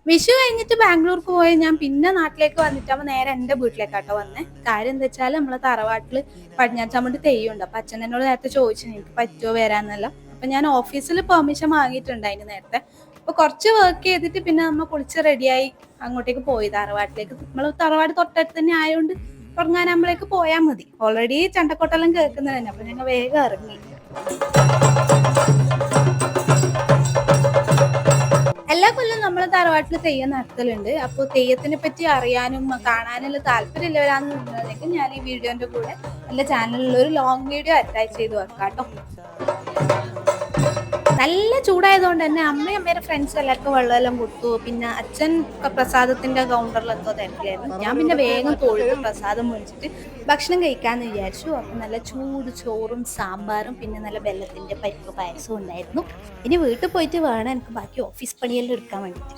വിഷു കഴിഞ്ഞിട്ട് ബാംഗ്ലൂർക്ക് പോയ ഞാൻ പിന്നെ നാട്ടിലേക്ക് വന്നിട്ടാകുമ്പോൾ നേരെ എൻ്റെ വീട്ടിലേക്കാട്ടോ വന്നേ. കാര്യം എന്താ വെച്ചാൽ നമ്മളെ തറവാട്ടിൽ പടിഞ്ഞാറ്റാമ്പണ്ടി തെയ്യമുണ്ട്. അപ്പൊ അച്ഛൻ എന്നോട് നേരത്തെ ചോദിച്ചു എനിക്ക് പറ്റുമോ വരാന്നല്ല. അപ്പൊ ഞാൻ ഓഫീസിൽ പെർമിഷൻ വാങ്ങിയിട്ടുണ്ട് അതിന് നേരത്തെ. അപ്പൊ കുറച്ച് വർക്ക് ചെയ്തിട്ട് പിന്നെ നമ്മൾ കുളിച്ച് റെഡിയായി അങ്ങോട്ടേക്ക് പോയി തറവാട്ടിലേക്ക്. നമ്മൾ തറവാട് തൊട്ടടുത്ത് തന്നെ ആയതുകൊണ്ട് തുടങ്ങാനാകുമ്പോഴേക്ക് പോയാൽ മതി. ഓൾറെഡി ചണ്ടക്കൊട്ടെല്ലാം കേൾക്കുന്നത് തന്നെ. അപ്പൊ ഞങ്ങൾ വേഗം ഇറങ്ങി. എല്ലാ കൊല്ലം നമ്മളെ തറവാട്ടിൽ തെയ്യം നടത്തലുണ്ട്. അപ്പോൾ തെയ്യത്തിനെ പറ്റി അറിയാനും കാണാനുള്ള താല്പര്യമുള്ളവരാണെന്നുണ്ടെങ്കിൽ ഞാൻ ഈ വീഡിയോന്റെ കൂടെ എൻ്റെ ചാനലിൽ ഒരു ലോങ് വീഡിയോ അറ്റാച്ച് ചെയ്ത് വെക്കാട്ടോ. നല്ല ചൂടായതുകൊണ്ട് തന്നെ അമ്മയും അമ്മയുടെ ഫ്രണ്ട്സ് എല്ലാവർക്കും വെള്ളമെല്ലാം കൊടുത്തു. പിന്നെ അച്ഛൻ പ്രസാദത്തിന്റെ കൗണ്ടറിലെന്തോ തിരക്കിലായിരുന്നു. ഞാൻ പിന്നെ വേഗം തൊഴുത് പ്രസാദം മേടിച്ചിട്ട് ഭക്ഷണം കഴിക്കാന്ന് വിചാരിച്ചു. അപ്പം നല്ല ചൂട് ചോറും സാമ്പാറും പിന്നെ നല്ല വെള്ളത്തിന്റെ പരിപ്പ് പായസവും ഉണ്ടായിരുന്നു. ഇനി വീട്ടിൽ പോയിട്ട് വേണം എനിക്ക് ബാക്കി ഓഫീസ് പണിയെല്ലാം എടുക്കാൻ വേണ്ടിയിട്ട്.